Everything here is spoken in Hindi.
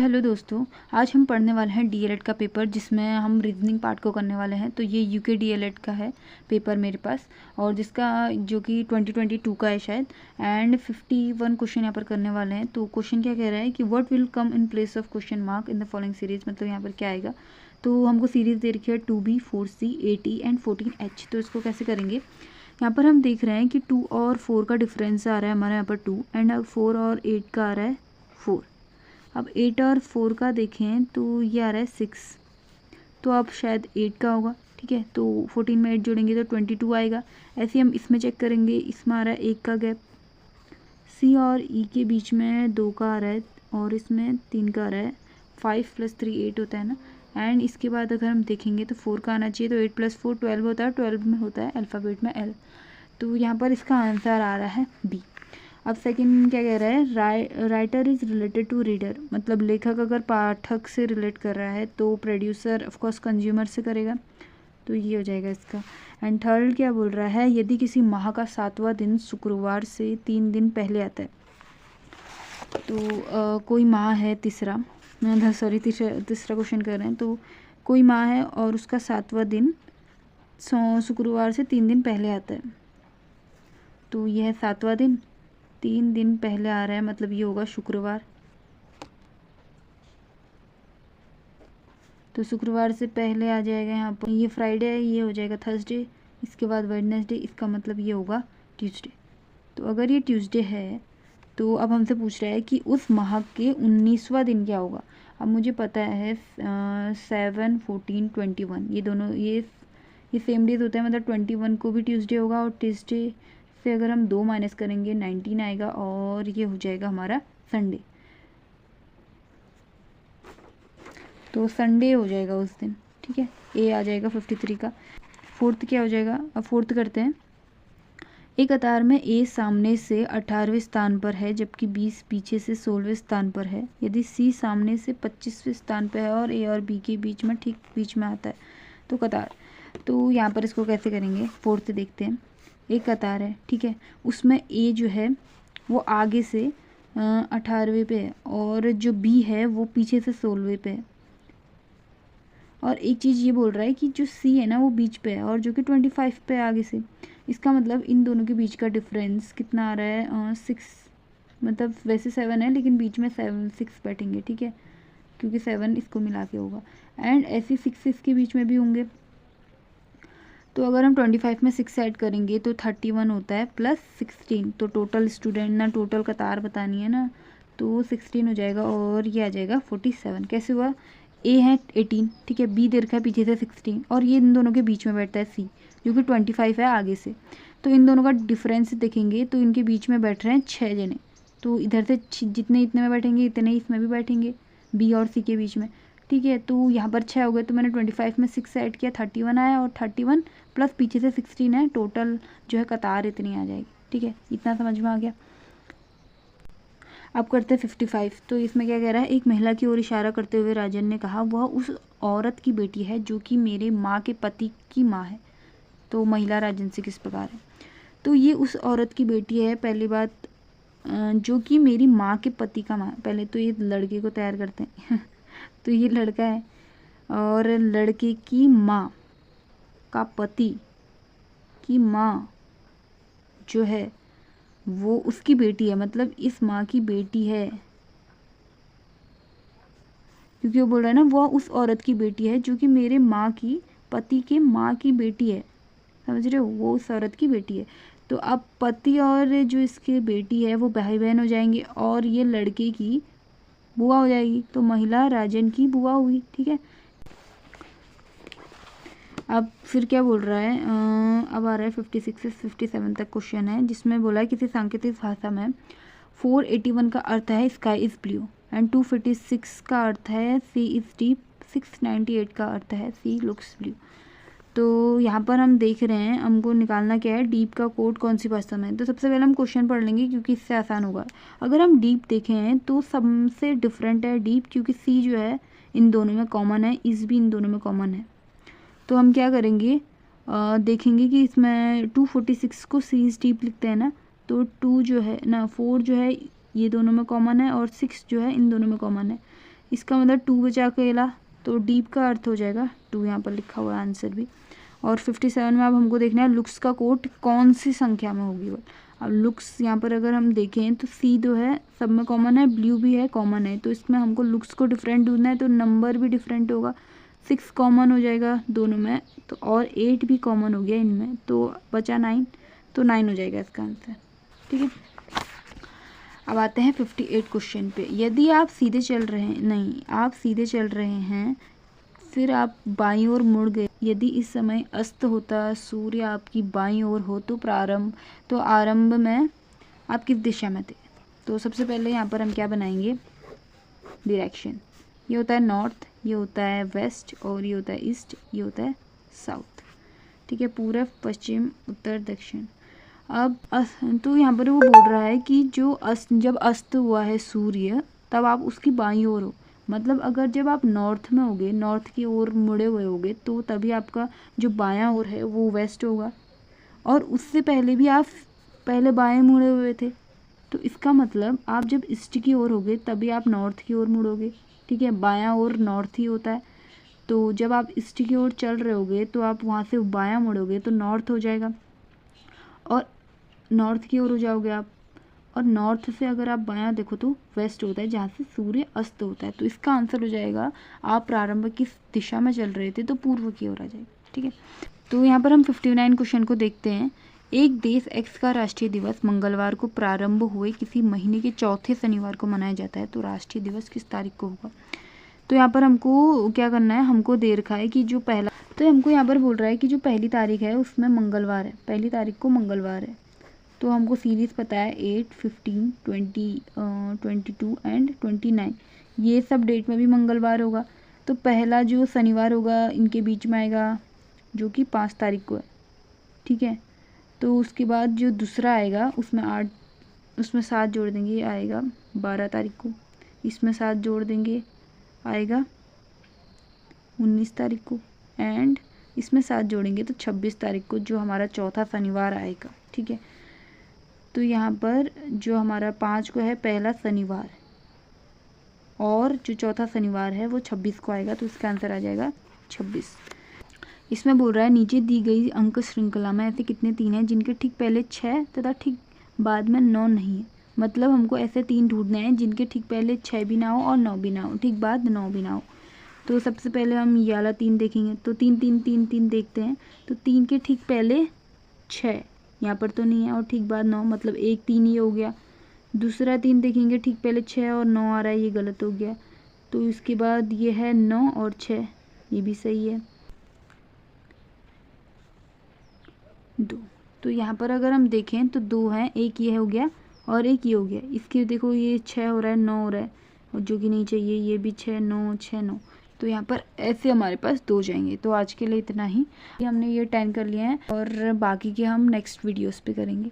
हेलो दोस्तों, आज हम पढ़ने वाले हैं डीएलएड का पेपर जिसमें हम रीजनिंग पार्ट को करने वाले हैं। तो ये यूके डीएलएड का है पेपर मेरे पास, और जिसका जो कि 2022 का है शायद, एंड 51 क्वेश्चन यहाँ पर करने वाले हैं। तो क्वेश्चन क्या कह रहा है कि what will come in place of question mark in the following series, मतलब यहाँ पर क्या आएगा। तो हमको सीरीज दे रखी है 2B, 4C, 8E and 14H। तो इसको कैसे करेंगे, यहाँ पर हम देख रहे हैं कि 2 और 4 का डिफरेंस आ रहा है हमारे यहाँ पर 2, एंड अब 4 और 8 का आ रहा है 4। अब 8 और 4 का देखें तो ये आ रहा है 6, तो अब शायद 8 का होगा। ठीक है, तो 14 में 8 जोड़ेंगे तो 22 आएगा। ऐसे हम इसमें चेक करेंगे, इसमें आ रहा है 1 का गैप, सी और ई के बीच में 2 का आ रहा है, और इसमें 3 का आ रहा है। 5 + 3 8 होता है ना। एंड इसके बाद अगर हम देखेंगे तो 4 का आना चाहिए, तो 8 + 4 12 होता है, 12 में होता है अल्फ़ाबेट में L। तो यहाँ पर इसका आंसर आ रहा है बी। अब सेकंड क्या कह रहा है, writer is related to reader, मतलब लेखक अगर पाठक से रिलेट कर रहा है तो प्रोड्यूसर ऑफकोर्स कंज्यूमर से करेगा, तो ये हो जाएगा इसका। एंड थर्ड क्या बोल रहा है, यदि किसी माह का 7वां दिन शुक्रवार से 3 दिन पहले आता है, तो कोई माह है तीसरा क्वेश्चन कर रहे हैं। तो कोई माह है और उसका 7वां दिन शुक्रवार से 3 दिन पहले आता है, तो यह है 7वां दिन, 3 दिन पहले आ रहा है, मतलब ये होगा शुक्रवार। तो शुक्रवार से पहले आ जाएगा यहाँ पर, ये फ्राइडे है, ये हो जाएगा थर्सडे, इसके बाद वेडनेसडे, इसका मतलब ये होगा ट्यूसडे। तो अगर ये ट्यूसडे है तो अब हमसे पूछ रहा है कि उस माह के 19वां दिन क्या होगा। अब मुझे पता है 7, 14, 21 ये दोनों ये सेम डेज होता है, मतलब 21 को भी ट्यूसडे होगा, और ट्यूसडे से अगर हम 2 माइनस करेंगे 19 आएगा, और ये हो जाएगा हमारा संडे। तो संडे हो जाएगा उस दिन। ठीक है, ए आ जाएगा 53 का। फोर्थ क्या हो जाएगा, अब फोर्थ करते हैं। एक कतार में ए सामने से 18वें स्थान पर है जबकि 20 पीछे से 16वें स्थान पर है। यदि सी सामने से 25वें स्थान पर है और ए और बी के बीच में ठीक बीच में आता है तो कतार। तो यहाँ पर इसको कैसे करेंगे, फोर्थ देखते हैं। एक कतार है, ठीक है, उसमें ए जो है वो आगे से 18वें पे है, और जो बी है वो पीछे से 16वें पे है। और एक चीज़ ये बोल रहा है कि जो सी है ना वो बीच पे है, और जो कि 25 पे है आगे से। इसका मतलब इन दोनों के बीच का डिफरेंस कितना आ रहा है, 6, मतलब वैसे 7 है लेकिन बीच में 6 बैठेंगे। ठीक है, क्योंकि 7 इसको मिला के होगा, एंड ऐसे 6 इसके बीच में भी होंगे। तो अगर हम 25 में 6 ऐड करेंगे तो 31 होता है, प्लस 16, तो टोटल स्टूडेंट ना टोटल कतार बतानी है ना, तो 16 हो जाएगा, और ये आ जाएगा 47। कैसे हुआ, ए है 18, ठीक है, बी दे रखा है पीछे से 16, और ये इन दोनों के बीच में बैठता है सी जो कि 25 है आगे से। तो इन दोनों का डिफरेंस देखेंगे तो इनके बीच में बैठ रहे हैं 6 जने, तो इधर से जितने इतने में बैठेंगे इतने ही इसमें भी बैठेंगे, बी और सी के बीच में। ठीक है, तो यहाँ पर 6 हो गए, तो मैंने 25 में 6 ऐड किया, 31 आया, और 31 प्लस पीछे से 16 है, टोटल जो है कतार इतनी आ जाएगी। ठीक है, इतना समझ में आ गया। अब करते हैं 55। तो इसमें क्या कह रहा है, एक महिला की ओर इशारा करते हुए राजन ने कहा, वह उस औरत की बेटी है जो कि मेरे माँ के पति की माँ है। तो महिला राजन से किस प्रकार है, तो ये उस औरत की बेटी है, पहली बात, जो कि मेरी माँ के पति का माँ। पहले तो ये लड़के को तैयार करते हैं तो ये लड़का है, और लड़के की माँ का पति की माँ जो है वो उसकी बेटी है, मतलब इस माँ की बेटी है, क्योंकि वो बोल रहा है ना वो उस औरत की बेटी है जो कि मेरे माँ की पति के माँ की बेटी है। समझ रहे हो, वो उस औरत की बेटी है। तो अब पति और जो इसकी बेटी है वो भाई बहन हो जाएंगे, और ये लड़के की बुआ हो जाएगी, तो महिला राजन की बुआ हुई। ठीक है, अब फिर क्या बोल रहा है, अब आ रहा है 56 से 57 तक क्वेश्चन है, जिसमें बोला है किसी सांकेतिक भाषा में 481 का अर्थ है स्काई इज़ ब्लू, एंड 256 का अर्थ है सी इज़ डीप, 698 का अर्थ है सी लुक्स ब्लू। तो यहाँ पर हम देख रहे हैं हमको निकालना क्या है, डीप का कोड कौन सी भाषा में है। तो सबसे पहले हम क्वेश्चन पढ़ लेंगे क्योंकि इससे आसान होगा। अगर हम डीप देखें तो सबसे डिफरेंट है डीप, क्योंकि सी जो है इन दोनों में कॉमन है, इस भी इन दोनों में कॉमन है। तो हम क्या करेंगे, देखेंगे कि इसमें 246 को सी स्टीप लिखते हैं ना, तो 2 जो है ना 4 जो है ये दोनों में कॉमन है, और 6 जो है इन दोनों में कॉमन है। इसका मतलब 2 बचा अकेला, तो डीप का अर्थ हो जाएगा 2, यहाँ पर लिखा हुआ है आंसर भी। और 57 में अब हमको देखना है लुक्स का कोट कौन सी संख्या में होगी। अब लुक्स यहाँ पर अगर हम देखें तो सी जो है सब में कॉमन है, ब्लू भी है कॉमन है, तो इसमें हमको लुक्स को डिफरेंट ढूंढना है, तो नंबर भी डिफरेंट होगा। 6 कॉमन हो जाएगा दोनों में, तो और 8 भी कॉमन हो गया इनमें, तो बचा 9, तो 9 हो जाएगा इसका आंसर। ठीक है, अब आते हैं 58 क्वेश्चन पे। यदि आप सीधे चल रहे हैं, नहीं आप सीधे चल रहे हैं, फिर आप बाईं ओर मुड़ गए, यदि इस समय अस्त होता, सूर्य आपकी बाईं ओर हो, तो आरंभ में आप किस दिशा में थे। तो सबसे पहले यहाँ पर हम क्या बनाएंगे, डायरेक्शन। ये होता है नॉर्थ, ये होता है वेस्ट, और ये होता है ईस्ट, ये होता है साउथ। ठीक है, पूरब, पश्चिम, उत्तर, दक्षिण। अब तो यहाँ पर वो बोल रहा है कि जब अस्त हुआ है सूर्य, तब आप उसकी बाईं ओर हो। मतलब अगर जब आप नॉर्थ में होगे, नॉर्थ की ओर मुड़े हुए होगे, तो तभी आपका जो बायां ओर है वो वेस्ट होगा, और उससे पहले भी आप पहले बाएं मुड़े हुए थे, तो इसका मतलब आप जब ईस्ट की ओर होगे तभी आप नॉर्थ की ओर मुड़ोगे। ठीक है, बायां ओर नॉर्थ ही होता है, तो जब आप ईस्ट की ओर चल रहे होगे तो आप वहाँ से बायां मुड़ोगे तो नॉर्थ हो जाएगा, और नॉर्थ की ओर हो जाओगे आप, और नॉर्थ से अगर आप बायां देखो तो वेस्ट होता है, जहाँ से सूर्य अस्त होता है। तो इसका आंसर हो जाएगा, आप प्रारंभ किस दिशा में चल रहे थे, तो पूर्व की ओर आ जाएगा। ठीक है, तो यहाँ पर हम 59 क्वेश्चन को देखते हैं। एक देश एक्स का राष्ट्रीय दिवस मंगलवार को प्रारंभ हुए किसी महीने के चौथे शनिवार को मनाया जाता है, तो राष्ट्रीय दिवस किस तारीख को होगा। तो यहाँ पर हमको क्या करना है, हमको दे रखा है कि जो पहला, तो हमको यहाँ पर बोल रहा है कि जो पहली तारीख है उसमें मंगलवार है, पहली तारीख को मंगलवार है, तो हमको सीरीज़ पता है 8, 15, 20, 22 एंड 29, ये सब डेट में भी मंगलवार होगा। तो पहला जो शनिवार होगा इनके बीच में आएगा, जो कि 5 तारीख को है। ठीक है, तो उसके बाद जो दूसरा आएगा उसमें 7 जोड़ देंगे, आएगा 12 तारीख को, इसमें 7 जोड़ देंगे, आएगा 19 तारीख को, एंड इसमें 7 जोड़ेंगे तो 26 तारीख को, जो हमारा चौथा शनिवार आएगा। ठीक है, तो यहाँ पर जो हमारा 5 को है पहला शनिवार, और जो चौथा शनिवार है वो 26 को आएगा, तो इसका आंसर आ जाएगा 26। इसमें बोल रहा है नीचे दी गई अंक श्रृंखला में ऐसे कितने 3 हैं जिनके ठीक पहले 6 तथा ठीक बाद में 9 नहीं है। मतलब हमको ऐसे 3 ढूंढने हैं जिनके ठीक पहले 6 भी ना हो और 9 भी ना हो, ठीक बाद 9 भी ना हो। तो सबसे पहले हम ये वाला 3 देखेंगे, तो 3 3 3 3 देखते हैं, तो 3 के ठीक पहले 6 यहाँ पर तो नहीं है, और ठीक बाद 9, मतलब एक 3 ही हो गया। दूसरा 3 देखेंगे, ठीक पहले 6 और 9 आ रहा है, ये गलत हो गया। तो इसके बाद ये है 9 और 6, ये भी सही है 2। तो यहाँ पर अगर हम देखें तो 2 हैं, एक ये हो गया और एक ये हो गया। इसके देखो ये 6 हो रहा है, 9 हो रहा है, और जो कि नहीं चाहिए, ये भी 6 9 6 9, तो यहाँ पर ऐसे हमारे पास 2 जाएंगे। तो आज के लिए इतना ही, हमने ये 10 कर लिए हैं, और बाकी के हम नेक्स्ट वीडियोस पे करेंगे।